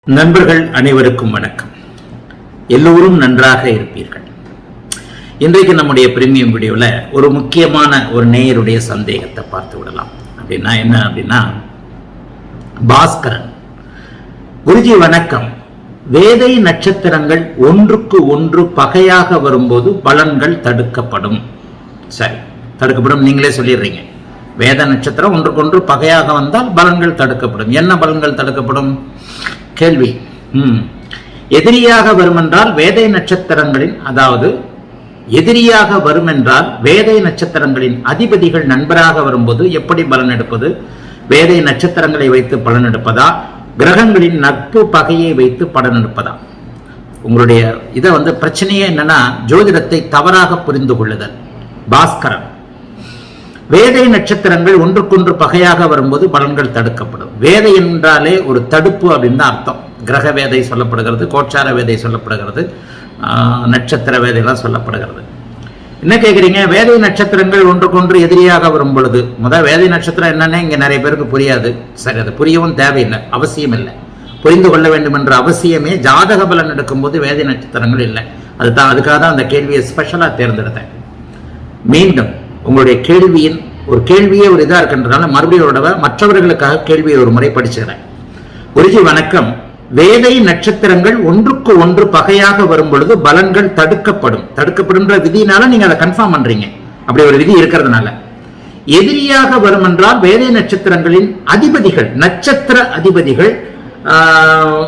நண்பர்கள் அனைவருக்கும் வணக்கம். எல்லோரும் நன்றாக இருப்பீர்கள். இன்றைக்கு நம்முடைய பிரீமியம் வீடியோவில் ஒரு முக்கியமான ஒரு நேயருடைய சந்தேகத்தை பார்த்து விடலாம். அப்படின்னா என்ன அப்படின்னா, பாஸ்கரன் குருஜி வணக்கம், வேதை நட்சத்திரங்கள் ஒன்றுக்கு ஒன்று பகையாக வரும்போது பலன்கள் தடுக்கப்படும். சரி, தடுக்கப்படும் நீங்களே சொல்லிடுறீங்க. வேத நட்சத்திரம் ஒன்றுக்கு ஒன்று பகையாக வந்தால் பலன்கள் தடுக்கப்படும். என்ன பலன்கள் தடுக்கப்படும்? கேள்வி. எதிரியாக வரும் என்றால் வேதை நட்சத்திரங்களின், அதாவது எதிரியாக வரும் என்றால் வேதை நட்சத்திரங்களின் அதிபதிகள் நண்பராக வரும்போது எப்படி பலன் எடுப்பது? வேதை நட்சத்திரங்களை வைத்து பலன் எடுப்பதா, கிரகங்களின் நட்பு பகையை வைத்து பலன் எடுப்பதா? உங்களுடைய இதை பிரச்சனையே என்னன்னா, ஜோதிடத்தை தவறாக புரிந்து கொள்ளுதல். பாஸ்கரன், வேதை நட்சத்திரங்கள் ஒன்றுக்கொன்று பகையாக வரும்போது பலன்கள் தடுக்கப்படும். வேதை என்றாலே ஒரு தடுப்பு அப்படின்னு தான் அர்த்தம். கிரக வேதை சொல்லப்படுகிறது, கோச்சார வேதை சொல்லப்படுகிறது, நட்சத்திர வேதையெல்லாம் சொல்லப்படுகிறது. என்ன கேட்குறீங்க? வேதை நட்சத்திரங்கள் ஒன்றுக்கொன்று எதிரியாக வரும் பொழுது, வேதை நட்சத்திரம் என்னன்னு இங்கே நிறைய பேருக்கு புரியாது. சரி, அது புரியவும் தேவையில்லை, அவசியம் இல்லை. புரிந்து கொள்ள வேண்டும் என்ற அவசியமே ஜாதக பலன் எடுக்கும்போது வேதை நட்சத்திரங்கள் இல்லை. அதுக்காக தான் அந்த கேள்வியை ஸ்பெஷலாக தேர்ந்தெடுத்தேன். மீண்டும் உங்களுடைய கேள்வியின் ஒரு கேள்வியே ஒரு இதாக இருக்கின்றனால மறுபடியும் மற்றவர்களுக்காக கேள்வியை ஒரு முறை படிச்சுக்கிறேன். குருஜி வணக்கம், வேதை நட்சத்திரங்கள் ஒன்றுக்கு ஒன்று பகையாக வரும் பொழுது பலன்கள் தடுக்கப்படும். தடுக்கப்படும்ன்ற விதினால நீங்க அதை கன்ஃபார்ம் பண்றீங்க. அப்படி ஒரு விதி இருக்கிறதுனால. எதிரியாக வரும் என்றால் வேதை நட்சத்திரங்களின் அதிபதிகள், நட்சத்திர அதிபதிகள்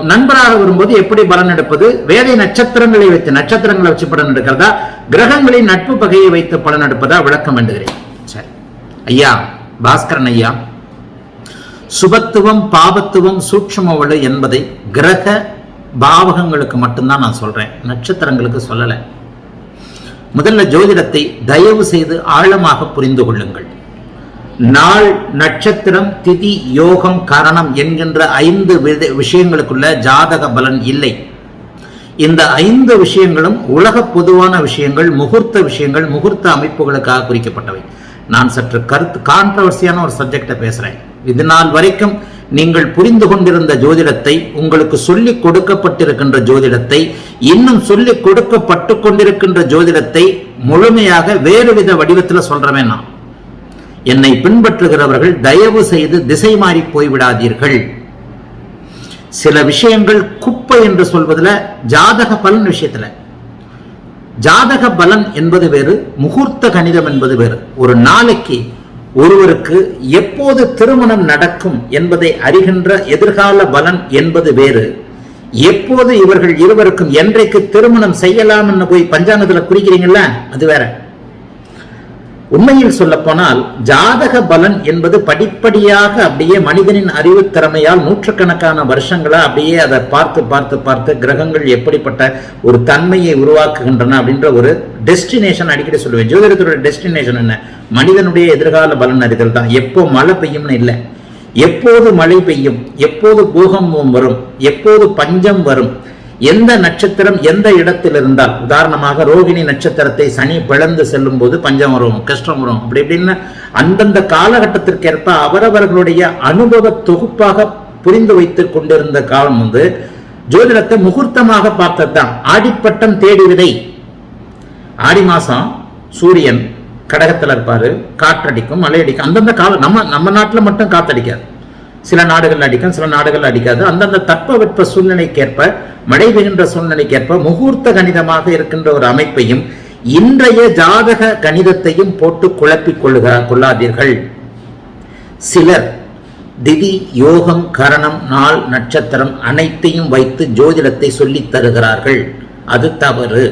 நண்பராக வரும்போது எப்படி பலன் எடுப்பது? வேதை நட்சத்திரங்களை வச்சு பலன் எடுக்கிறதா, கிரகங்களின் நட்பு பகையை வைத்து பலன் எடுப்பதா? விளக்கம் வேண்டுகிறேன். சரி ஐயா, பாஸ்கரன் ஐயா, சுபத்துவம் பாபத்துவம் சூட்சும வலு என்பதை கிரக பாவகங்களுக்கு மட்டும்தான் நான் சொல்றேன், நட்சத்திரங்களுக்கு சொல்லலை. முதல்ல ஜோதிடத்தை தயவு செய்து ஆழமாக புரிந்து கொள்ளுங்கள். நாள், நட்சத்திரம், திதி, யோகம், கரணம் என்கின்ற 5 விஷயங்களுக்குள்ள ஜாதக பலன் இல்லை. இந்த 5 விஷயங்களும் உலக பொதுவான விஷயங்கள், முகூர்த்த விஷயங்கள், முகூர்த்த அமைப்புகளுக்காக குறிக்கப்பட்டவை. நான் சற்று கான்ட்ரவர்சியான ஒரு சப்ஜெக்டை பேசுறேன். இது நாள் வரைக்கும் நீங்கள் புரிந்து கொண்டிருந்த ஜோதிடத்தை, உங்களுக்கு சொல்லிக் கொடுக்கப்பட்டிருக்கின்ற ஜோதிடத்தை, இன்னும் சொல்லிக் கொடுக்கப்பட்டு கொண்டிருக்கின்ற ஜோதிடத்தை முழுமையாக வேறு வித வடிவத்தில் சொல்றேன் நான். என்னை பின்பற்றுகிறவர்கள் தயவு செய்து திசை மாறி போய்விடாதீர்கள். சில விஷயங்கள் குப்பை என்று சொல்வதில், ஜாதக பலன் விஷயத்துல ஜாதக பலன் என்பது வேறு, முகூர்த்த கணிதம் என்பது வேறு. ஒரு நாளைக்கு ஒருவருக்கு எப்போது திருமணம் நடக்கும் என்பதை அறிகின்ற எதிர்கால பலன் என்பது வேறு. எப்போது இவர்கள் இருவருக்கும் என்றைக்கு திருமணம் செய்யலாம் போய் பஞ்சாங்கத்தில் குறிக்கிறீங்கல்ல, அது வேற. உண்மையில் சொல்ல போனால் ஜாதக பலன் என்பது படிப்படியாக அப்படியே மனிதனின் அறிவு திறமையால் நூற்றுக்கணக்கான வருஷங்களா அப்படியே அதை பார்த்து பார்த்து பார்த்து கிரகங்கள் எப்படிப்பட்ட ஒரு தன்மையை உருவாக்குகின்றன அப்படின்ற ஒரு டெஸ்டினேஷன் அடிக்கடி சொல்லுவேன். ஜோதிடத்தோட டெஸ்டினேஷன் என்ன? மனிதனுடைய எதிர்கால பலன் அறிதல் தான். எப்போ மழை பெய்யும்னு இல்லை, எப்போது மழை பெய்யும், எப்போது பூகம்பம் வரும், எப்போது பஞ்சம் வரும், எந்த நட்சத்திரம் எந்த இடத்தில் இருந்தால், உதாரணமாக ரோகிணி நட்சத்திரத்தை சனி பிளந்து செல்லும் போது பஞ்சம் வரும், கஷ்டம் வரும், அப்படி இப்படின்னு அந்தந்த காலகட்டத்திற்கேற்ப அவரவர்களுடைய அனுபவ தொகுப்பாக புரிந்து வைத்துக் கொண்டிருந்த காலம் ஜோதிடத்தை முகூர்த்தமாக பார்த்ததுதான். ஆடிப்பட்டம் தேடி விதை. ஆடி மாசம் சூரியன் கடகத்தில் இருப்பாரு, காற்றடிக்கும், மழை அடிக்கும். அந்தந்த காலம் நம்ம நாட்டில் மட்டும் காத்தடிக்காது, சில நாடுகள் அடிக்கும், சில நாடுகள் அடிக்காது. அந்தந்த தட்பவெட்ப சூழ்நிலைக்கேற்ப, மழை பெய்கின்ற சூழ்நிலைக்கேற்ப முகூர்த்த கணிதமாக இருக்கின்ற ஒரு அமைப்பையும் இன்றைய ஜாதக கணிதத்தையும் போட்டு குழப்பிக் கொள்ளாதீர்கள். சிலர் திதி, யோகம், கரணம், நாள், நட்சத்திரம் அனைத்தையும் வைத்து ஜோதிடத்தை சொல்லித் தருகிறார்கள். அது தவறு.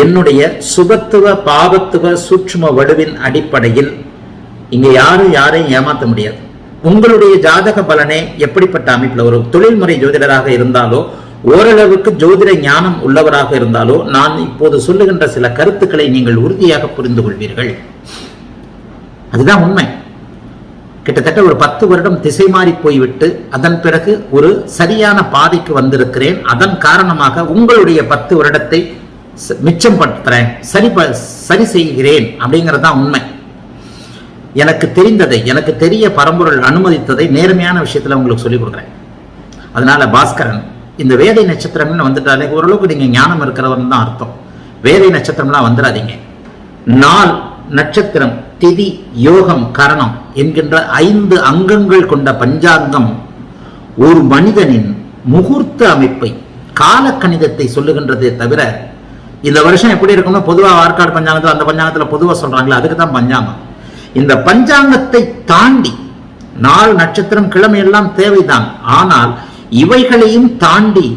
என்னுடைய சுபத்துவ பாவத்துவ சூட்சும வலுவின் அடிப்படையில் இங்க யாரையும் ஏமாற்ற முடியாது. உங்களுடைய ஜாதக பலனே எப்படிப்பட்ட அமைப்புல, ஒரு தொழில்முறை ஜோதிடராக இருந்தாலோ, ஓரளவுக்கு ஜோதிட ஞானம் உள்ளவராக இருந்தாலோ, நான் இப்போது சொல்லுகின்ற சில கருத்துக்களை நீங்கள் உறுதியாக புரிந்து கொள்வீர்கள். அதுதான் உண்மை. கிட்டத்தட்ட ஒரு 10 வருடம் திசை மாறி போய்விட்டு அதன் பிறகு ஒரு சரியான பாதைக்கு வந்திருக்கிறேன். அதன் காரணமாக உங்களுடைய 10 வருடத்தை மிச்சம் படுத்துறேன், சரி செய்கிறேன் அப்படிங்கிறது தான் உண்மை. எனக்கு தெரிந்ததை, எனக்கு தெரிய பரம்பொருள் அனுமதித்ததை நேர்மையான விஷயத்துல உங்களுக்கு சொல்லிக் கொடுக்குறேன். அதனால பாஸ்கரன், இந்த வேதை நட்சத்திரம்னு வந்துட்டாலே ஓரளவுக்கு நீங்க ஞானம் இருக்கிறவர்னு தான் அர்த்தம். வேதை நட்சத்திரம்லாம் வந்துடாதீங்க. நாள், நட்சத்திரம், திதி, யோகம், கரணம் என்கின்ற 5 அங்கங்கள் கொண்ட பஞ்சாங்கம் ஒரு மனிதனின் முகூர்த்த அமைப்பை, கால கணிதத்தை சொல்லுகின்றதே தவிர, இந்த வருஷம் எப்படி இருக்கும்னு பொதுவாக ஆற்காடு பஞ்சாங்கத்தில், அந்த பஞ்சாங்கத்தில் பொதுவாக சொல்றாங்களே அதுக்கு தான் பஞ்சாங்கம். இந்த பஞ்சாங்கத்தை தாண்டி நாள், நட்சத்திரம், கிழமை எல்லாம் தேவைதான். ஆனால் இவைகளையும் தாண்டி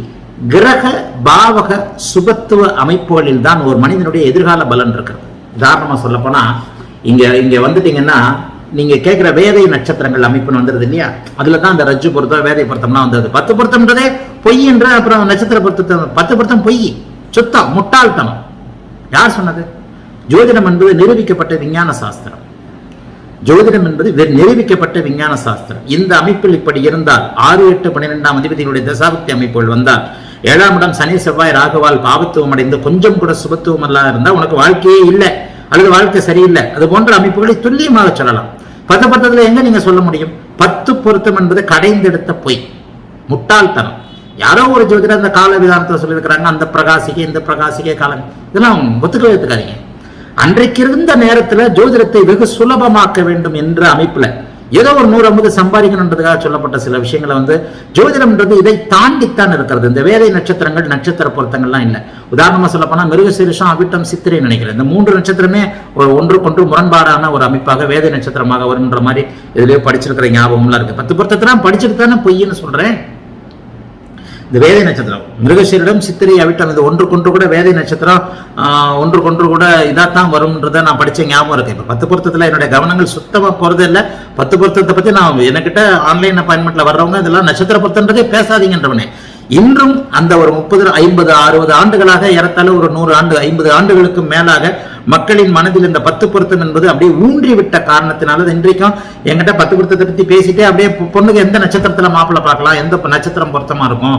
கிரக பாவக சுபத்துவ அமைப்புகளில் தான் ஒரு மனிதனுடைய எதிர்கால பலன் இருக்கிறது. உதாரணமா சொல்ல போனா, இங்க வந்துட்டீங்கன்னா நீங்க கேட்கிற வேதை நட்சத்திரங்கள் அமைப்புன்னு வந்துருது இல்லையா, அதுலதான் அந்த ரஜ்ஜு பொருத்தம், வேதை பொருத்தம்லாம் வந்தது. 10 பொருத்தம்ன்றதே பொய் என்ற, அப்புறம் நட்சத்திர பொருத்தம் 10 பொருத்தம் பொய், சுத்தம், முட்டாள்தனம். யார் சொன்னது? ஜோதிடம் என்பது நிரூபிக்கப்பட்ட விஞ்ஞான சாஸ்திரம். ஜோதிடம் என்பது நிரூபிக்கப்பட்ட விஞ்ஞான சாஸ்திரம். இந்த அமைப்பில் இப்படி இருந்தால் 6, 8, 12ஆம் அதிபதிகளுடைய தசாபக்தி அமைப்புகள் வந்தால், 7ஆம் இடம் சனி செவ்வாய் ராகுவால் பாவத்துவம் அடைந்து கொஞ்சம் கூட சுபத்துவம் எல்லாம் இருந்தா உனக்கு வாழ்க்கையே இல்லை, அல்லது வாழ்க்கை சரியில்லை. அது போன்ற அமைப்புகளை துல்லியமாக சொல்லலாம். 10 பொருத்தத்துல எங்க நீங்க சொல்ல முடியும்? 10 பொருத்தம் என்பது கடைந்தெடுத்த பொய், முட்டாள்தனம். யாரோ ஒரு ஜோதிடர் அந்த கால விதானத்தை சொல்லியிருக்கிறாங்க, அந்த பிரகாசிக்கே இந்த பிரகாசிக்கே காலம், இதெல்லாம் ஒத்துக்கவே ஒத்துக்காதீங்க. அன்றைக்கு இருந்த நேரத்துல ஜோதிடத்தை வெகு சுலபமாக்க வேண்டும் என்ற அமைப்புல ஏதோ ஒரு 150 சம்பாதிக்கணுன்றதுக்காக சொல்லப்பட்ட சில விஷயங்களை ஜோதிடம்ன்றது இதை தாண்டித்தான் இருக்கிறது. இந்த வேதை நட்சத்திரங்கள், நட்சத்திர பொருத்தங்கள்லாம் இல்லை. உதாரணமா சொல்ல போனா மிருகசீரிஷம், அவிட்டம், சித்திரை நினைக்கிறேன். இந்த 3 நட்சத்திரமே ஒன்றுக்கொன்று முரண்பாடான ஒரு அமைப்பாக வேதை நட்சத்திரமாக வரும்ன்ற மாதிரி இதுலயே படிச்சிருக்கிற ஞாபகம்லாம் இருக்கு. 10 பொருத்தத்தான் படிச்சுட்டு தானே பொய்ன்னு சொல்றேன். இந்த வேதை நட்சத்திரம் மிருகசீரிடம், சித்திரை, அவிட்டம், இது ஒன்றுக்கொன்று கூட வேதை நட்சத்திரம் ஒன்றுக்கொன்று கூட இதாத்தான் வரும்ன்றத நான் படிச்ச ஞாபகம் இருக்கு. இப்ப 10 பொருத்தத்துல என்னுடைய கவனங்கள் சுத்தமா போறது இல்லை. 10 பொருத்தத்தை பத்தி நான் என்கிட்ட ஆன்லைன் அப்பாயின்மெண்ட்ல வர்றவங்க இதெல்லாம் நட்சத்திர பொருத்தன்றதே பேசாதீங்கன்றவனே. இன்றும் அந்த ஒரு 30, 50, 60 ஆண்டுகளாக, ஏறத்தாழ ஒரு 100 ஆண்டு, 50 ஆண்டுகளுக்கு மேலாக மக்களின் மனதில் இந்த 10 பொருத்தம் என்பது அப்படியே ஊன்றிவிட்ட காரணத்தினால இன்றைக்கும் என்கிட்ட 10 பொருத்தத்தை பத்தி பேசிட்டே அப்படியே பொண்ணுக்கு எந்த நட்சத்திரத்துல மாப்பிள்ளை பார்க்கலாம், எந்த நட்சத்திரம் பொருத்தமா இருக்கும்,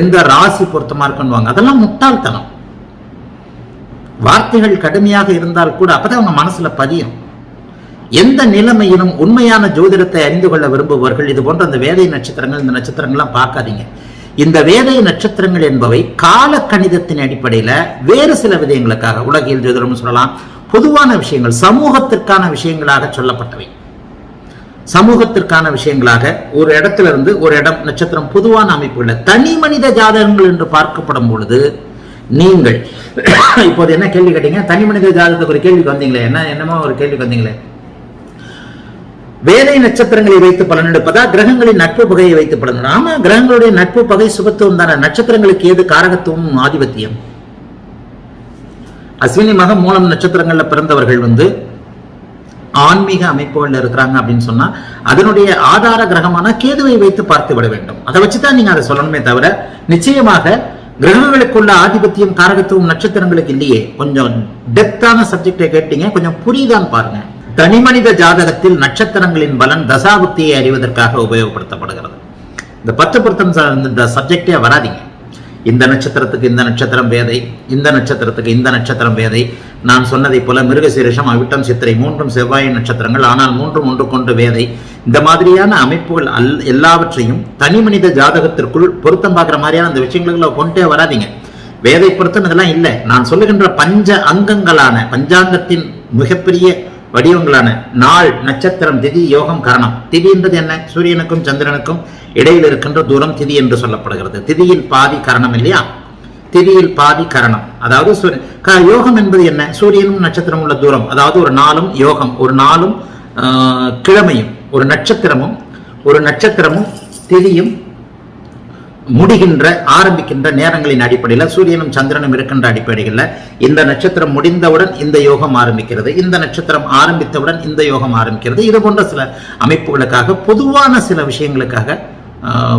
எந்த ராசி பொருத்தமா இருக்குன்னு, அதெல்லாம் முட்டாள்தனம். வார்த்தைகள் கடுமையாக இருந்தால் கூட அப்பதான் அவங்க மனசுல பதியும். எந்த நிலைமையிலும் உண்மையான ஜோதிடத்தை அறிந்து கொள்ள விரும்புபவர்கள் இது போன்ற அந்த வேதை நட்சத்திரங்கள், இந்த நட்சத்திரங்கள்லாம் பார்க்காதீங்க. இந்த வேதை நட்சத்திரங்கள் என்பவை கால கணிதத்தின் அடிப்படையில வேறு சில விதயங்களுக்காக, உலகியல் ஜோதிடம் சொல்லலாம், பொதுவான விஷயங்கள், சமூகத்திற்கான விஷயங்களாக சொல்லப்பட்டவை. சமூகத்திற்கான விஷயங்களாக ஒரு இடத்துல இருந்து ஒரு இடம், நட்சத்திரம், பொதுவான அமைப்புள்ள தனி மனித ஜாதகங்கள் என்று பார்க்கப்படும் பொழுது, நீங்கள் இப்போது என்ன கேள்வி கேட்டீங்க? தனி மனித ஜாதகத்துக்கு ஒரு கேள்விக்கு வந்தீங்களே, என்னமோ ஒரு கேள்விக்கு வந்தீங்களே, வேதை நட்சத்திரங்களை வைத்து பலன் எடுப்பதா, கிரகங்களின் நட்பு பகையை வைத்து பலன்? ஆமா, கிரகங்களுடைய நட்பு பகை சுபத்துவம் தானே. நட்சத்திரங்களுக்கு ஏது காரகத்துவம், ஆதிபத்தியம்? அஸ்வினி மகம் மூலம் நட்சத்திரங்கள்ல பிறந்தவர்கள் ஆன்மீக அமைப்புகள் இருக்கிறாங்க அப்படின்னு சொன்னா அதனுடைய ஆதார கிரகமான கேதுவை வைத்து பார்த்து விட வேண்டும். அதை வச்சுதான் நீங்க அதை சொல்லணுமே தவிர, நிச்சயமாக கிரகங்களுக்குள்ள ஆதிபத்தியம், காரகத்துவம் நட்சத்திரங்களுக்கு இல்லையே. கொஞ்சம் டெப்தான சப்ஜெக்டை கேட்டீங்க, கொஞ்சம் புரியுதான் பாருங்க. தனிமனித ஜாதகத்தில் நட்சத்திரங்களின் பலன் தசாபுக்தியை அறிவதற்காக உபயோகப்படுத்தப்படுகிறது. இந்த 10 பொருத்தம் இந்த சப்ஜெக்டே வராதிங்க. இந்த நட்சத்திரத்துக்கு இந்த நட்சத்திரம் வேதை, இந்த நட்சத்திரத்துக்கு இந்த நட்சத்திரம் வேதை. நான் சொன்னதை போல மிருகசீரிஷம், அவிட்டம், சித்திரை 3 செவ்வாய் நட்சத்திரங்கள், ஆனால் 3 ஒன்றுக்கொண்டு வேதை. இந்த மாதிரியான அமைப்புகள் எல்லாவற்றையும் தனி மனித ஜாதகத்திற்குள் பொருத்தம் பார்க்கிற மாதிரியான அந்த விஷயங்களுக்குள்ள கொண்டே வராதிங்க. வேதை பொருத்தம் இதெல்லாம் இல்லை. நான் சொல்லுகின்ற பஞ்ச அங்கங்களான பஞ்சாங்கத்தின் மிகப்பெரிய வடிவங்களான நாள், நட்சத்திரம், திதி, யோகம், கரணம். திதி என்பது என்ன? சூரியனுக்கும் சந்திரனுக்கும் இடையில் இருக்கின்ற தூரம் திதி என்று சொல்லப்படுகிறது. திதியில் பாதி கரணம் இல்லையா? திதியில் பாதி கரணம். அதாவது யோகம் என்பது என்ன? சூரியனும் நட்சத்திரம் உள்ள தூரம். அதாவது ஒரு நாளும் யோகம், ஒரு நாளும் கிழமையும், ஒரு நட்சத்திரமும் திதியும் முடிகின்ற ஆரம்பிக்கின்ற நேரங்களின் அடிப்படையில், சூரியனும் சந்திரனும் இருக்கின்ற அடிப்படையில் இந்த நட்சத்திரம் முடிந்தவுடன் இந்த யோகம் ஆரம்பிக்கிறது, இந்த நட்சத்திரம் ஆரம்பித்தவுடன் இந்த யோகம் ஆரம்பிக்கிறது. இது போன்ற சில அமைப்புகளுக்காக, பொதுவான சில விஷயங்களுக்காக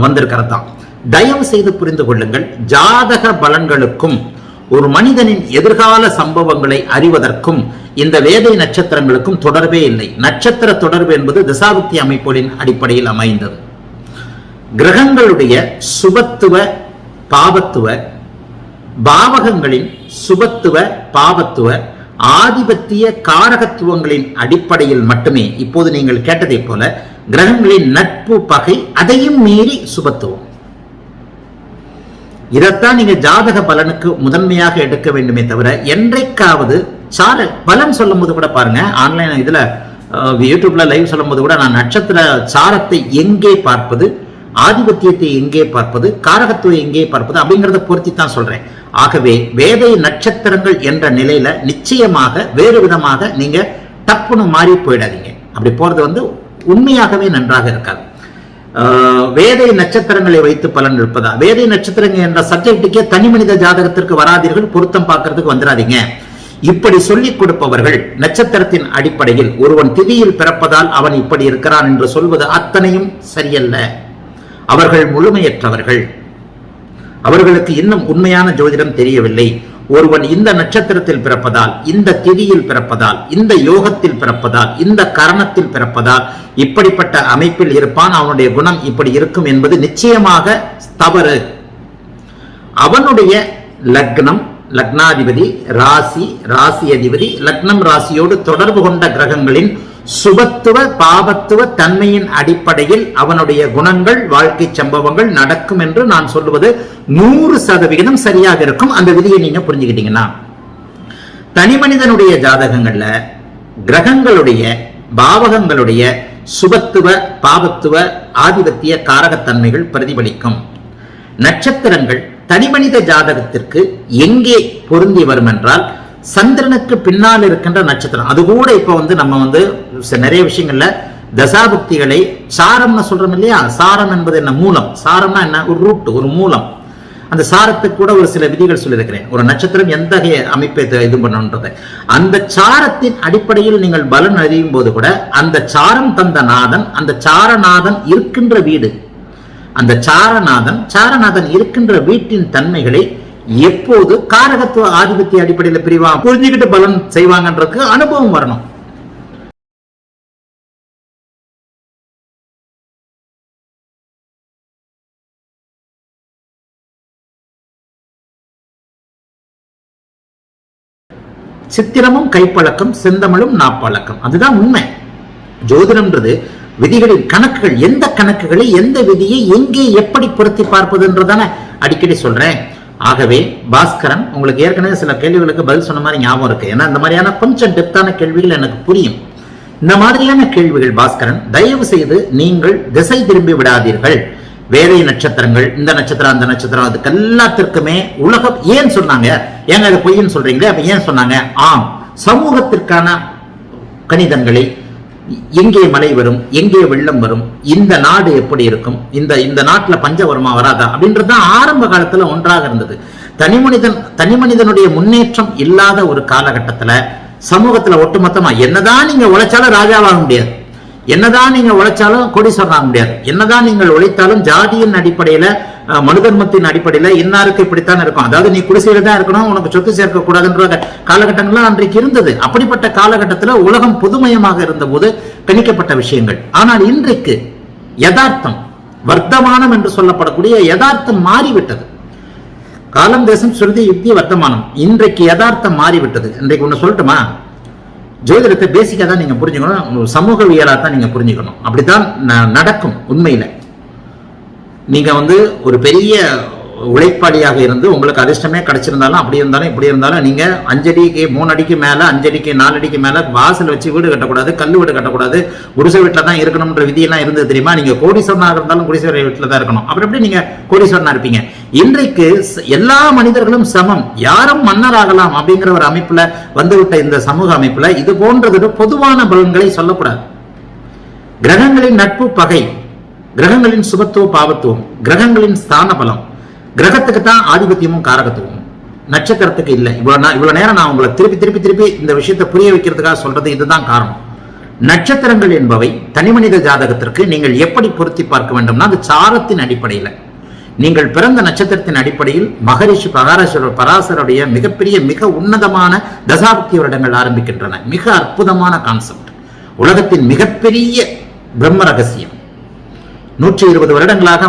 வந்திருக்கிறது தான். தயவு செய்து புரிந்து கொள்ளுங்கள், ஜாதக பலன்களுக்கும் ஒரு மனிதனின் எதிர்கால சம்பவங்களை அறிவதற்கும் இந்த வேதை நட்சத்திரங்களுக்கும் தொடர்பே இல்லை. நட்சத்திர தொடர்பு என்பது திசாபுக்தி அமைப்புகளின் அடிப்படையில் அமைந்தது. கிரகங்களுடைய சுபத்துவ, பாவத்துவ, பாவகங்களின் சுபத்துவ பாவத்துவ ஆதிபத்திய காரகத்துவங்களின் அடிப்படையில் மட்டுமே இப்போது நீங்கள் கேட்டதை போல கிரகங்களின் நட்பு பகை அதையும் மீறி சுபத்துவம். இதைத்தான் நீங்க ஜாதக பலனுக்கு முதன்மையாக எடுக்க வேண்டுமே தவிர என்றைக்காவது பலன் சொல்லும் போது கூட பாருங்க, ஆன்லைன் இதுல யூடியூப்ல லைவ் சொல்லும் போது கூட நான் நட்சத்திர சாரத்தை எங்கே பார்ப்பது, ஆதிபத்தியத்தை எங்கே பார்ப்பது, காரகத்துவம் எங்கே பார்ப்பது அப்படிங்கறத பொருத்தி தான் சொல்றேன். ஆகவே வேதை நட்சத்திரங்கள் என்ற நிலையில நிச்சயமாக வேறு விதமாக நீங்க டப்புன்னு மாறி போயிடாதீங்க. அப்படி போறது உண்மையாகவே நன்றாக இருக்காது. வேதை நட்சத்திரங்களை வைத்து பலன் இருப்பதா, வேதை நட்சத்திரங்கள் என்ற சப்ஜெக்டுக்கே தனி மனித ஜாதகத்திற்கு வராதீர்கள், பொருத்தம் பார்க்கறதுக்கு வந்துடாதீங்க. இப்படி சொல்லிக் கொடுப்பவர்கள் நட்சத்திரத்தின் அடிப்படையில் ஒருவன் திதியில் பிறப்பதால் அவன் இப்படி இருக்கிறான் என்று சொல்வது அத்தனையும் சரியல்ல. அவர்கள் முழுமையற்றவர்கள், அவர்களுக்கு இன்னும் உண்மையான ஜோதிடம் தெரியவில்லை. ஒருவன் இந்த நட்சத்திரத்தில் பிறப்பதால், இந்த திதியில் பிறப்பதால், இந்த யோகத்தில் பிறப்பதால், இந்த கரணத்தில் பிறப்பதால் இப்படிப்பட்ட அமைப்பில் இருப்பான், அவனுடைய குணம் இப்படி இருக்கும் என்பது நிச்சயமாக தவறு. அவனுடைய லக்னம், லக்னாதிபதி, ராசி, ராசி அதிபதி, லக்னம் ராசியோடு தொடர்பு கொண்ட கிரகங்களின் சுபத்துவ பாபத்துவ தன்மையின் அடிப்படையில் அவனுடைய குணங்கள், வாழ்க்கை சம்பவங்கள் நடக்கும் என்று நான் சொல்லுவது 100% சரியாக இருக்கும். அந்த விதியை நீங்க புரிஞ்சுக்கிட்டீங்கன்னா, தனி மனிதனுடைய ஜாதகங்கள்ல கிரகங்களுடைய பாவகங்களுடைய சுபத்துவ பாபத்துவ ஆதிபத்திய காரகத்தன்மைகள் பிரதிபலிக்கும். நட்சத்திரங்கள் தனிமனித ஜாதகத்திற்கு எங்கே பொருந்தி வரும் என்றால், சந்திரனுக்கு பின்னால் இருக்கின்ற நட்சத்திரம். அது கூட இப்ப நம்ம நிறைய விஷயங்கள்ல தசாபுக்திகளை சாரம்னு சொல்றோம் இல்லையா. சாரம் என்பது என்ன? மூலம். சாரம்னா என்ன? ஒரு ரூட், ஒரு மூலம். அந்த சாரத்துக்கு கூட ஒரு சில விதிகள் சொல்லியிருக்கிறேன். ஒரு நட்சத்திரம் எந்த அமைப்பை இது பண்ணணுன்றது, அந்த சாரத்தின் அடிப்படையில் நீங்கள் பலன் அறியும் போது கூட அந்த சாரம் தந்த நாதன், அந்த சாரநாதன் இருக்கின்ற வீடு, அந்த சாரநாதன் இருக்கின்ற வீட்டின் தன்மைகளை எப்போது காரகத்துவ ஆதிபத்திய அடிப்படையில் பிரிவா புரிஞ்சுக்கிட்டு பலன் செய்வாங்கன்றதுக்கு அனுபவம் வரணும். சித்திரமும் கைப்பழக்கம், செந்தமிழும் நாப்பழக்கம். அதுதான் உண்மை. ஜோதிடம்ன்றது விதிகளின் கணக்குகள். எந்த கணக்குகளை, எந்த விதியை எங்கே எப்படி பொருத்தி பார்ப்பதுன்றதான அடிக்கடி சொல்றேன். ஆகவே பாஸ்கரன், உங்களுக்கு ஏற்கனவே சில கேள்விகளுக்கு பதில் சொன்ன மாதிரி ஞாபகம் இருக்கு. ஏன்னா இந்த மாதிரியான கொஞ்சம் டெப்தான கேள்விகள் எனக்கு புரியும். இந்த மாதிரியான கேள்விகள் பாஸ்கரன், தயவு செய்து நீங்கள் திசை திரும்பி விடாதீர்கள். வேதை நட்சத்திரங்கள், இந்த நட்சத்திரம் அந்த நட்சத்திரம், அதுக்கு எல்லாத்திற்குமே உலகம் ஏன் சொன்னாங்க, ஏங்க அது பொய்ன்னு சொல்றீங்களே, அப்ப ஏன் சொன்னாங்க? ஆம், சமூகத்திற்கான கணிதங்களை, எங்கே மழை வரும், எங்கே வெள்ளம் வரும், இந்த நாடு எப்படி இருக்கும், இந்த நாட்டுல பஞ்ச வருமா வராதா அப்படின்றதுதான் ஆரம்ப காலத்துல ஒன்றாக இருந்தது. தனி மனிதனுடைய முன்னேற்றம் இல்லாத ஒரு காலகட்டத்துல சமூகத்துல ஒட்டுமொத்தமா என்னதான் நீங்க உழைச்சாலும் ராஜாவாக முடியாது, என்னதான் நீங்க உழைச்சாலும் கோடீஸ்வரன் ஆக முடியாது, என்னதான் நீங்கள் உழைத்தாலும் ஜாதியின் அடிப்படையில, மனு தர்மத்தின் அடிப்படையில இன்னாருக்கு இப்படித்தான் இருக்கும். அதாவது நீ குடிசையில தான் இருக்கணும், உனக்கு சொத்து சேர்க்க கூடாதுன்ற காலகட்டங்கள்லாம் அன்றைக்கு இருந்தது. அப்படிப்பட்ட காலகட்டத்தில் உலகம் பொதுமயமாக இருந்த போது கணிக்கப்பட்ட விஷயங்கள். ஆனால் இன்றைக்கு யதார்த்தம், வர்த்தமானம் என்று சொல்லப்படக்கூடிய யதார்த்தம் மாறிவிட்டது. காலம், தேசம், சுருதி, யுக்தி, வர்த்தமானம். இன்றைக்கு யதார்த்தம் மாறிவிட்டது. இன்றைக்கு ஒண்ணு சொல்லட்டுமா? ஜோதிடத்தை பேசிக்கா தான் நீங்க புரிஞ்சுக்கணும், சமூகவியலா தான் நீங்க புரிஞ்சுக்கணும். அப்படித்தான் நடக்கும். உண்மையில நீங்க ஒரு பெரிய உழைப்பாளியாக இருந்து உங்களுக்கு அதிர்ஷ்டமே கிடைச்சிருந்தாலும், அப்படி இருந்தாலும் இப்படி இருந்தாலும், நீங்க 5 அடிக்கு 3 அடிக்கு மேல, 5 அடிக்கு 4 அடிக்கு மேல வாசல் வச்சு வீடு கட்டக்கூடாது, கல் வீடு கட்டக்கூடாது, குடிசை வீட்டுல தான் இருக்கணும்ன்ற விதியெல்லாம் இருந்தது தெரியுமா? நீங்க கோடீஸ்வரனாக இருந்தாலும் குடிசை வீட்டுல தான் இருக்கணும். அப்புறம் எப்படி நீங்க கோடீஸ்வரனா இருப்பீங்க? இன்றைக்கு எல்லா மனிதர்களும் சமம், யாரும் மன்னராகலாம் அப்படிங்கிற ஒரு அமைப்புல வந்துவிட்ட இந்த சமூக அமைப்புல இது போன்றது பொதுவான பலன்களை சொல்லக்கூடாது. கிரகங்களின் நட்பு பகை, கிரகங்களின் சுபத்துவ பாவத்துவம், கிரகங்களின் ஸ்தான பலம், கிரகத்துக்கு தான் ஆதிபத்தியமும் காரகத்துவமும், நட்சத்திரத்துக்கு இல்லை. இவ்வளவு நேரம் நான் உங்களை திருப்பி இந்த விஷயத்தை புரிய வைக்கிறதுக்காக சொல்றது இதுதான் காரணம். நட்சத்திரங்கள் என்பவை தனிமனித ஜாதகத்திற்கு நீங்கள் எப்படி பொருத்தி பார்க்க வேண்டும்னா, அது சாரத்தின் அடிப்படையில், நீங்கள் பிறந்த நட்சத்திரத்தின் அடிப்படையில் மகரிஷி பராசருடைய மிகப்பெரிய மிக உன்னதமான தசாபக்தி வருடங்கள் ஆரம்பிக்கின்றன. மிக அற்புதமான கான்செப்ட், உலகத்தின் மிகப்பெரிய பிரம்ம ரகசியம். 120 வருடங்களாக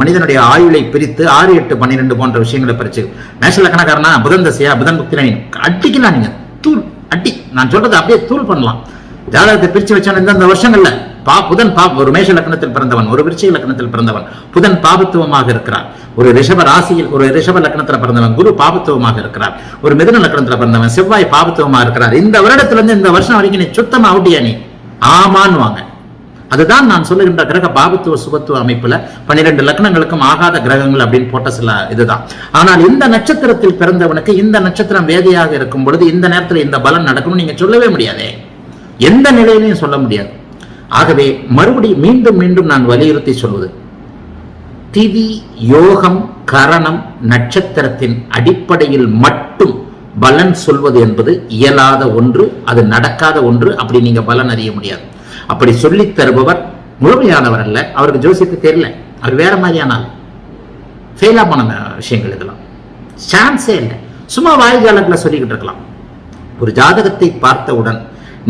மனிதனுடைய ஆயுளை பிரித்து 6, 8, 12 போன்ற விஷயங்களை பறிச்சு மேஷ லக்னக்காரனா புதன் தசையா புதன் புக்தினா அடிக்கலாம், நீங்க தூள் அடி, நான் சொல்றது அப்படியே தூள் பண்ணலாம். ஜாதகத்தை பிரிச்சு வச்சான இந்த வருஷங்கள்ல புதன் ஒரு மேஷ லக்னத்தில் பிறந்தவன், ஒரு விருச்சிக லக்னத்தில் பிறந்தவன் புதன் பாபத்துவமாக இருக்கிறார். ஒரு ரிஷப ராசியில் ஒரு ரிஷப லக்னத்தில் பிறந்தவன் குரு பாபத்துவமாக இருக்கிறார். ஒரு மிதுன லக்னத்தில் பிறந்தவன் செவ்வாய் பாபத்துவமாக இருக்கிறார். இந்த வருடத்துல இருந்து இந்த வருஷம் வரைக்கும் நீ சுத்தமா அவுட்டியா நீ ஆமான்னுவாங்க. அதுதான் நான் சொல்லுகின்ற கிரக பாபத்துவ சுபத்துவ அமைப்புல 12 லக்னங்களுக்கும் ஆகாத கிரகங்கள் அப்படின்னு போட்ட சில இதுதான். ஆனால் இந்த நட்சத்திரத்தில் பிறந்தவனுக்கு இந்த நட்சத்திரம் வேதையாக இருக்கும் பொழுது இந்த நேரத்தில் இந்த பலன் நடக்கும் நீங்க சொல்லவே முடியாதே, எந்த நிலையிலையும் சொல்ல முடியாது. ஆகவே மறுபடியும் மீண்டும் மீண்டும் நான் வலியுறுத்தி சொல்வது, திதி யோகம் கரணம் நட்சத்திரத்தின் அடிப்படையில் மட்டும் பலன் சொல்வது என்பது இயலாத ஒன்று, அது நடக்காத ஒன்று. அப்படி நீங்க பலன் அறிய முடியாது. அப்படி சொல்லி தருபவர் முழுமையானவர் அல்ல, அவருக்கு ஜோசியத்தை தெரியல, அவர் வேற மாதிரியானால் ஃபெயிலா போன விஷயங்கள் இதெல்லாம் சான்ஸே இல்லை. சும்மா வாய்ஜாலத்தில் சொல்லிக்கிட்டு இருக்கலாம். ஒரு ஜாதகத்தை பார்த்தவுடன்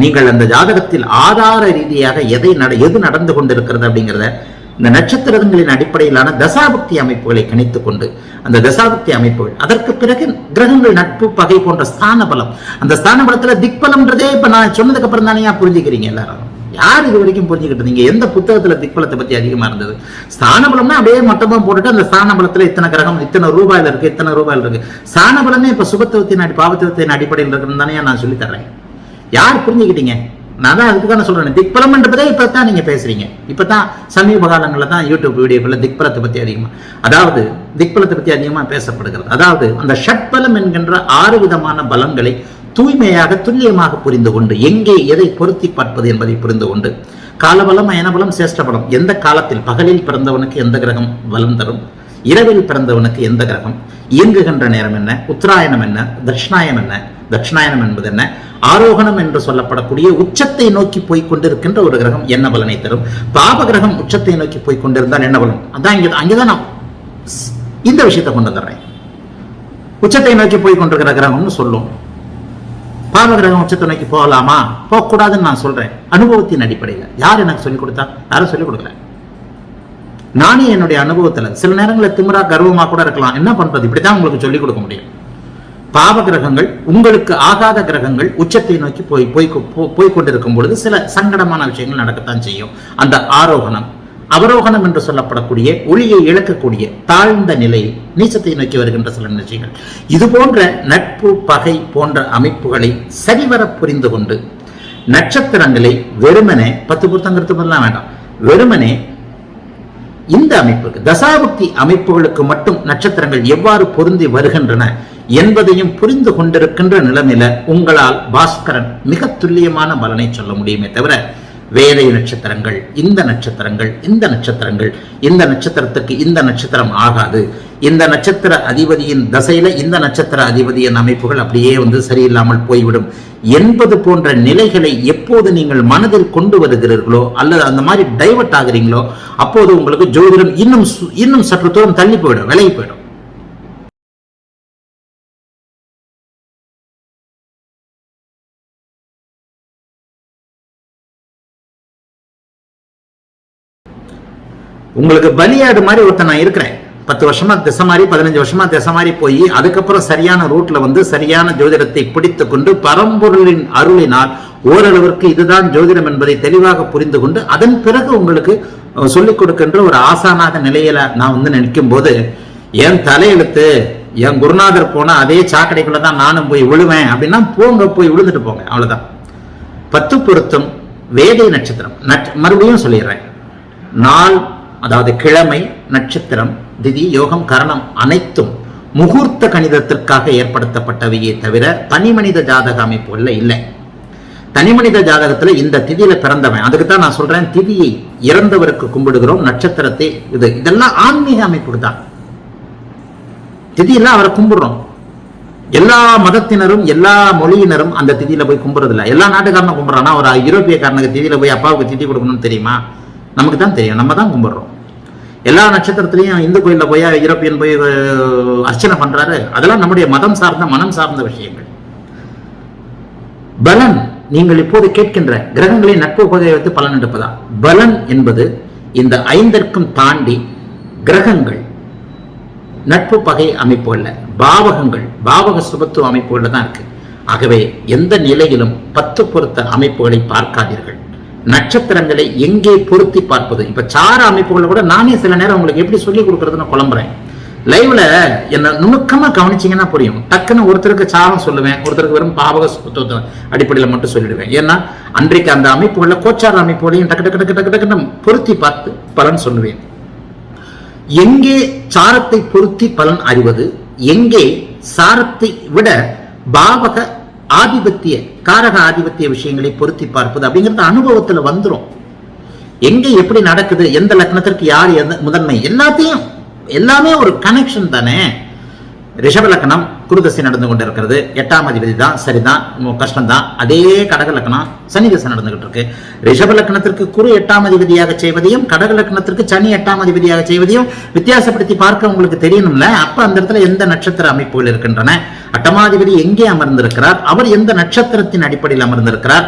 நீங்கள் அந்த ஜாதகத்தில் ஆதார ரீதியாக எது நடந்து கொண்டிருக்கிறது அப்படிங்கிறத இந்த நட்சத்திரங்களின் அடிப்படையிலான தசாபக்தி அமைப்புகளை கணித்துக் கொண்டு அந்த தசாபக்தி அமைப்புகள், அதற்கு பிறகு கிரகங்கள் நட்பு பகை போன்ற ஸ்தான பலம், அந்த ஸ்தான பலத்துல திக்பலம்ன்றதே இப்ப நான் சொன்னதுக்கு அப்புறம் தானே புரிஞ்சுக்கிறீங்க எல்லாரும். யார் இது வரைக்கும் புரிஞ்சுக்கிட்டு நீங்க எந்த புத்தகத்துல திக்பலத்தை பத்தி அதிகமா இருந்தது? ஸ்தான பலம்னா அப்படியே மொத்தமா போட்டுட்டு அந்த ஸ்தான பலத்துல இத்தனை கிரகம் இத்தனை ரூபாயில இருக்கு இத்தனை ரூபாயில இருக்கு. ஸ்தான பலமே இப்ப சுபத்துவத்தின் பாவத்துவத்தின் அடிப்படையில் இருக்குன்னு தானே நான் சொல்லி தர்றேன். யார் புரிஞ்சுக்கிட்டீங்க? நான் தான் அதுக்கான சொல்றேன். திக்பலம்ன்றதே இப்பதான் நீங்க பேசுறீங்க. இப்பதான் சமீப காலங்களில் தான் யூடியூப் வீடியோக்குள்ள திக்பலத்தை பத்தி அதிகமா, அதாவது திக்பலத்தை பத்தி அதிகமா பேசப்படுகிறது. அதாவது அந்த ஷட்பலம் என்கின்ற 6 விதமான பலன்களை தூய்மையாக துல்லியமாக புரிந்து கொண்டு எங்கே எதை பொருத்தி பார்ப்பது என்பதை புரிந்து கொண்டு காலபலம் அயனபலம் சேஷ்டபலம், எந்த காலத்தில் பகலில் பிறந்தவனுக்கு எந்த கிரகம் பலம் தரும், இரவில் பிறந்தவனுக்கு எந்த கிரகம் இயங்குகின்ற நேரம் என்ன, உத்தராயணம் என்ன, தட்சிணாயனம் என்ன, தட்சிணாயனம் என்பது என்ன, ஆரோகணம் என்று சொல்லப்படக்கூடிய உச்சத்தை நோக்கி போய் கொண்டிருக்கின்ற ஒரு கிரகம் என்ன பலனை தரும், பாப கிரகம் உச்சத்தை நோக்கி போய் கொண்டிருந்தால் என்ன பலன், அதான் அங்கேதான் நான் இந்த விஷயத்தை கொண்டு வந்துடுறேன். உச்சத்தை நோக்கி போய் கொண்டிருக்கிற கிரகம்னு சொல்லும், பாப கிரகம் உச்சத்தை நோக்கி போகலாமா போகக்கூடாதுன்னு நான் சொல்றேன். அனுபவத்தின் அடிப்படையில். யார் எனக்கு சொல்லிக் கொடுத்தா? யாரும் சொல்லிக் கொடுக்கல. நானே என்னுடைய அனுபவத்துல சில நேரங்களில் திமிரா கர்வமா கூட இருக்கலாம். என்ன பண்றது? இப்படித்தான் உங்களுக்கு சொல்லிக் கொடுக்க முடியும். பாவ கிரகங்கள் உங்களுக்கு ஆகாத கிரகங்கள் உச்சத்தை நோக்கி போய் கொண்டிருக்கும் பொழுது சில சங்கடமான விஷயங்கள் நடக்கத்தான் செய்யும். அந்த ஆரோகணம் அவரோகணம் என்று சொல்லப்படக்கூடிய ஒளியை இழக்கக்கூடிய தாழ்ந்த நிலையில் நீச்சத்தை நோக்கி வருகின்ற சில நிகழ்ச்சிகள், இது போன்ற நட்பு பகை போன்ற அமைப்புகளை சரிவர புரிந்து கொண்டு நட்சத்திரங்களை வெறுமனே 10 பொருத்தங்கிறது பதிலாம் வேண்டாம், வெறுமனே இந்த அமைப்புக்கு தசாபக்தி அமைப்புகளுக்கு மட்டும் நட்சத்திரங்கள் எவ்வாறு பொருந்தி வருகின்றன என்பதையும் புரிந்து கொண்டிருக்கின்ற நிலைமையில உங்களால் பாஸ்கரன் மிக துல்லியமான பலனை சொல்ல முடியுமே தவிர வேதை நட்சத்திரங்கள் இந்த நட்சத்திரங்கள் இந்த நட்சத்திரங்கள் இந்த நட்சத்திரத்துக்கு இந்த நட்சத்திரம் ஆகாது, இந்த நட்சத்திர அதிபதியின் தசையில இந்த நட்சத்திர அதிபதியின் அமைப்புகள் அப்படியே சரியில்லாமல் போய்விடும் என்பது போன்ற நிலைகளை எப்போது நீங்கள் மனதில் கொண்டு வருகிறீர்களோ அல்லது அந்த மாதிரி டைவர்ட் ஆகிறீங்களோ அப்போது உங்களுக்கு ஜோதிடம் இன்னும் சற்று தூரம் தள்ளி போயிடும், விலகி போயிடும். உங்களுக்கு பலியாடு மாதிரி ஒருத்தன் நான் இருக்கிறேன். 10 வருஷமா திசை மாதிரி 15 வருஷமா திசை மாதிரி போய் அதுக்கப்புறம் சரியான ரூட்ல சரியான ஜோதிடத்தை பிடித்து கொண்டு பரம்பொருளின் அருளினால் ஓரளவிற்கு இதுதான் ஜோதிடம் என்பதை தெளிவாக புரிந்து கொண்டு அதன் பிறகு உங்களுக்கு சொல்லிக் கொடுக்கின்ற ஒரு ஆசானாக நிலையில நான் நிற்கும் போது என் தலையெழுத்து என் குருநாதர் போனா அதே சாக்கடைக்குள்ளதான் நானும் போய் விழுவேன் அப்படின்னா போங்க, போய் விழுந்துட்டு போங்க, அவ்வளவுதான். 10 பொருத்தம் வேதை நட்சத்திரம் மறுபடியும் சொல்லிடுறேன். நாள் அதாவது கிழமை நட்சத்திரம் திதி யோகம் கரணம் அனைத்தும் முகூர்த்த கணிதத்திற்காக ஏற்படுத்தப்பட்டவையே தவிர தனிமனித ஜாதக அமைப்புகள்ல இல்லை. தனிமனித ஜாதகத்துல இந்த திதியில பிறந்தவன், அதுக்குத்தான் நான் சொல்றேன் திதியை இறந்தவருக்கு கும்பிடுகிறோம், நட்சத்திரத்தை இதெல்லாம் ஆன்மீக அமைப்புக்கு தான். திதியெல்லாம் அவரை கும்பிடுறோம். எல்லா மதத்தினரும் எல்லா மொழியினரும் அந்த திதியில போய் கும்பிடுறது இல்லை. எல்லா நாட்டுக்காரனும் கும்பிடுறான்னா ஒரு யூரோப்பியக்காரனுக்கு திதியில போய் அப்பாவுக்கு திதி கொடுக்கணும்னு தெரியுமா? நமக்கு தான் தெரியும், நம்ம தான் கும்பிடுறோம். எல்லா நட்சத்திரத்திலையும் இந்து கோயிலில் போய் யூரோப்பியன் போய் அர்ச்சனை பண்றாரு, அதெல்லாம் நம்முடைய மதம் சார்ந்த மனம் சார்ந்த விஷயங்கள். பலன் நீங்கள் இப்போது கேட்கின்ற கிரகங்களின் நட்பு பகையை வைத்து பலன் எடுப்பதா? பலன் என்பது இந்த 5ற்கும் தாண்டி கிரகங்கள் நட்பு பகை அமைப்புகள்ல, பாவகங்கள், பாவக சுபத்துவ அமைப்புகள்ல தான் இருக்கு. ஆகவே எந்த நிலையிலும் 10 பொருத்த அமைப்புகளை பார்க்காதீர்கள். நட்சத்திரங்களை எங்கே பொருத்தி பார்ப்பது, இப்ப சார அமைப்புகளை கூட நானே சில நேரம் உங்களுக்கு எப்படி சொல்லி கொடுக்கறதுன்னு குழம்புறேன். லைவ்ல என்ன நுணுக்கமா கவனிச்சீங்கன்னா புரியும். டக்குன்னு ஒருத்தருக்கு சாரம் சொல்லுவேன், ஒருத்தருக்கு வெறும் பாவக சுபத்துவ அடிப்படையில் மட்டும் சொல்லிடுவேன். ஏன்னா அன்றைக்கு அந்த அமைப்புகள்ல கோச்சார அமைப்புகளையும் டக்கு டக்கு டக்கு டக்கு டக்குன்னு பொருத்தி பார்த்து பலன் சொல்லுவேன். எங்கே சாரத்தை பொருத்தி பலன் அறிவது, எங்கே சாரத்தை விட பாவக ஆதிபத்திய காரக ஆதிபத்திய விஷயங்களை பொருத்தி பார்ப்பது அப்படிங்கிறது அனுபவத்துல வந்துடும். எங்க எப்படி நடக்குது, எந்த லக்னத்திற்கு யார் எந்த முதன்மை, எல்லாமே ஒரு கனெக்ஷன் தானே. ரிஷப லக்னம் குருதசை நடந்து கொண்டிருக்கிறது, 8ஆம் அதிபதி தான், சரிதான், கஷ்டம் தான். அதே கடக லக்னம் சனி தசை நடந்துகிட்டு இருக்கு. ரிஷப லக்னத்திற்கு குரு 8ஆம் அதிபதியாக செய்வதையும் கடக லக்னத்திற்கு சனி 8ஆம் அதிபதியாக செய்வதையும் வித்தியாசப்படுத்தி பார்க்க உங்களுக்கு தெரியணும்ல. அப்ப அந்த இடத்துல எந்த நட்சத்திர அமைப்புகள் இருக்கின்றன, அட்டமாதிபதி எங்கே அமர்ந்திருக்கிறார், அவர் எந்த நட்சத்திரத்தின் அடிப்படையில் அமர்ந்திருக்கிறார்,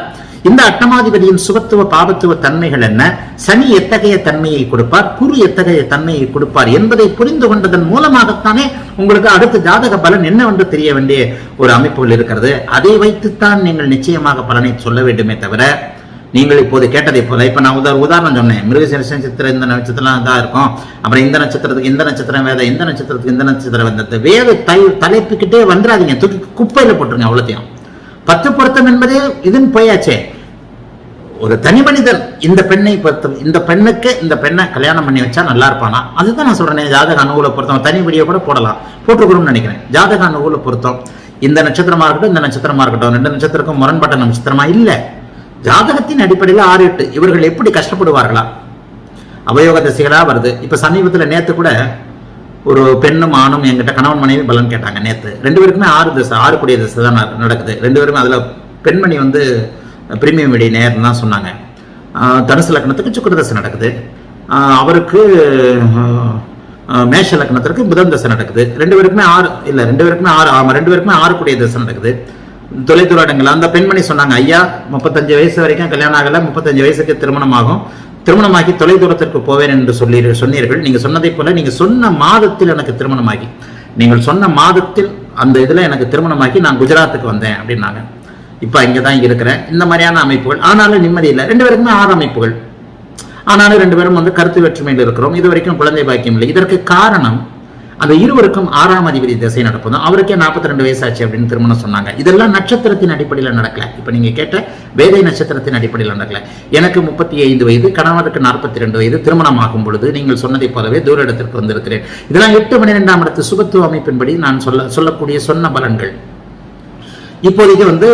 இந்த அட்டமாதிபதியின் சுபத்துவ பாபத்துவ தன்மைகள் என்ன, சனி எத்தகைய தன்மையை கொடுப்பார், குரு எத்தகைய தன்மையை கொடுப்பார் என்பதை புரிந்து கொண்டதன் மூலமாகத்தானே உங்களுக்கு அடுத்த ஜாதக பலன் என்னவென்று தெரிய வேண்டிய ஒரு அமைப்புகள் இருக்கிறது. அதை வைத்துத்தான் நீங்கள் நிச்சயமாக பலனை சொல்ல வேண்டுமே தவிர, நீங்கள் இப்போது கேட்டதை போல, இப்ப நான் உதாரணம் சொன்னேன், மிருகசீரிஷ நட்சத்திரம் இந்த நட்சத்திரம் தான் இருக்கும், அப்புறம் இந்த நட்சத்திரத்துக்கு இந்த நட்சத்திரம் வேத, இந்த நட்சத்திரத்துக்கு இந்த நட்சத்திரம் வேத, வேத தலைப்புக்கிட்டே வந்துடாதீங்க, தூக்கி குப்பையில போட்டுருங்க. அவ்வளோத்தையும் 10 பொருத்தம் என்பதே இதுன்னு போயாச்சே. ஒரு தனி மனிதன் இந்த பெண்ணை பொறுத்தம், இந்த பெண்ணுக்கு இந்த பெண்ணை கல்யாணம் பண்ணி வச்சா நல்லா இருப்பானா, அதுதான் நான் சொல்றேன். ஜாதக அனுகூல பொருத்தம் தனி வீடியோ கூட போட்டுக்கிறோம்னு நினைக்கிறேன். ஜாதக அனுகூல பொருத்தம் இந்த நட்சத்திரமா இருக்கட்டும், இந்த நட்சத்திரமா இருக்கட்டும், 2 நட்சத்திரக்கும் முரண்பட்ட நட்சத்திரமா இல்ல, ஜாதகத்தின் அடிப்படையில் 6 8 இவர்கள் எப்படி கஷ்டப்படுவார்களா, அவயோக திசைகளா வருது. இப்ப சமீபத்துல நேத்து கூட ஒரு பெண்ணும் ஆணும் என்கிட்ட கணவன் மனைவி பலன் கேட்டாங்க. நேத்து 2 பேருக்குமே 6 திசை, 6 கூடிய திசை தான் நடக்குது. 2 பேருமே அதுல பெண்மணி வந்து பிரீமியம் விடி நேரம் தான் சொன்னாங்க. தனுசு லக்னத்துக்கு சுக்கிர தசை நடக்குது, அவருக்கு மேஷ லக்னத்திற்கு புதன் தசை நடக்குது. 2 பேருக்குமே 6 இல்ல, 2 பேருக்குமே 6, ஆமா 2 பேருக்குமே 6 கூடிய தசை நடக்குது. தொலைதூரங்கள் அந்த பெண்மணி சொன்னாங்க, ஐயா 35 வயசு வரைக்கும் கல்யாணம் ஆகல, 35 வயசுக்கு திருமணம் ஆகும், திருமணமாகி தொலைதூரத்திற்கு போவேன் என்று சொன்னீர்கள். நீங்க சொன்னதை போல நீங்க சொன்ன மாதத்தில் எனக்கு திருமணமாகி, நீங்கள் சொன்ன மாதத்தில் அந்த இதுல எனக்கு திருமணமாகி நான் குஜராத்துக்கு வந்தேன் அப்படின்னாங்க. இப்ப இங்கதான் இருக்கிறேன். இந்த மாதிரியான அமைப்புகள். ஆனாலும் நிம்மதி இல்லை. 2 பேருக்குமே 6 அமைப்புகள். ஆனாலும் 2 பேரும் வந்து கருத்து வேற்றுமையில் இருக்கிறோம். இது வரைக்கும் குழந்தை பாக்கியம் இல்லை. இதற்கு காரணம் அந்த இருவருக்கும் 6ஆம் அதிபதி திசை நடப்பதும், அவருக்கே 42 வயசாச்சு அப்படின்னு திருமணம் சொன்னாங்க. இதெல்லாம் நட்சத்திரத்தின் அடிப்படையில் நடக்கல. இப்ப நீங்க கேட்ட வேதை நட்சத்திரத்தின் அடிப்படையில் நடக்கல. எனக்கு 35 வயது, கணவருக்கு 42 வயது, திருமணம் ஆகும் பொழுது நீங்கள் சொன்னதை போலவே தூர இடத்திற்கு வந்திருக்கிறேன். இதெல்லாம் 8 12ஆம் இடத்து சுபத்துவ அமைப்பின்படி நான் சொல்லக்கூடிய சொன்ன பலன்கள். இப்போதைக்கு வந்து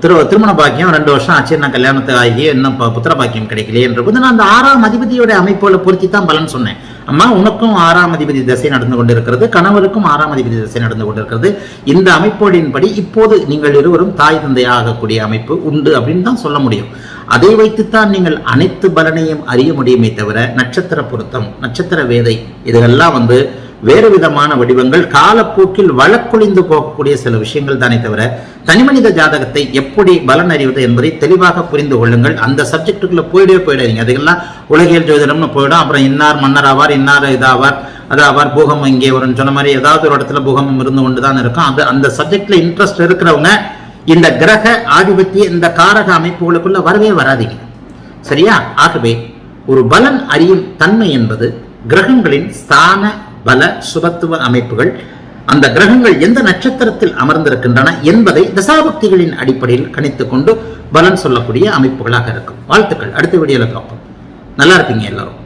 திருமண பாக்கியம் 2 வருஷம் ஆச்சு, நான் கல்யாணத்தை ஆகி இன்னும் புத்திர பாக்கியம் கிடைக்கலையே என்ற போது நான் அந்த 6ஆம் அதிபதியோட அமைப்புகளை பொருத்தி தான் பலன் சொன்னேன். அம்மா உனக்கும் 6ஆம் அதிபதி திசை நடந்து கொண்டிருக்கிறது, கணவருக்கும் 6ஆம் அதிபதி திசை நடந்து கொண்டிருக்கிறது. இந்த அமைப்போடின்படி இப்போது நீங்கள் இருவரும் தாய் தந்தையாக ஆகக்கூடிய அமைப்பு உண்டு அப்படின்னு தான் சொல்ல முடியும். அதை வைத்துத்தான் நீங்கள் அனைத்து பலனையும் அறிய முடியுமே தவிர நட்சத்திர பொருத்தம், நட்சத்திர வேதை இதெல்லாம் வந்து வேறு விதமான வடிவங்கள், காலப்போக்கில் வழக்குழிந்து போகக்கூடிய சில விஷயங்கள் தானே தவிர தனிமனித ஜாதகத்தை எப்படி பலன் அறிவது என்பதை தெளிவாக புரிந்து கொள்ளுங்கள். அந்த சப்ஜெக்டுக்குள்ள போயிடாதீங்க. அதெல்லாம் உலகியல் ஜோதிடம்னு போயிடும். அப்புறம் இன்னார் மன்னர் ஆவார், இன்னார் இதாவார், அதாவார், பூகம்பம் இங்கே வரும்னு சொன்ன மாதிரி ஏதாவது ஒரு இடத்துல பூகம்பம் இருந்து கொண்டுதான் இருக்கும். அந்த சப்ஜெக்ட்ல இன்ட்ரெஸ்ட் இருக்கிறவங்க இந்த கிரக ஆதிபத்திய இந்த காரக அமைப்புகளுக்குள்ள வரவே வராதீங்க. சரியா? ஆகவே ஒரு பலன் அறியும் தன்மை என்பது கிரகங்களின் ஸ்தான பல சுபத்துவ அமைப்புகள், அந்த கிரகங்கள் எந்த நட்சத்திரத்தில் அமர்ந்திருக்கின்றன என்பதை தசாபக்திகளின் அடிப்படையில் கணித்துக் கொண்டு பலன் சொல்லக்கூடிய அமைப்புகளாக இருக்கும். வாழ்த்துக்கள். அடுத்த வீடியோல பார்ப்போம். நல்லா இருப்பீங்க எல்லாரும்.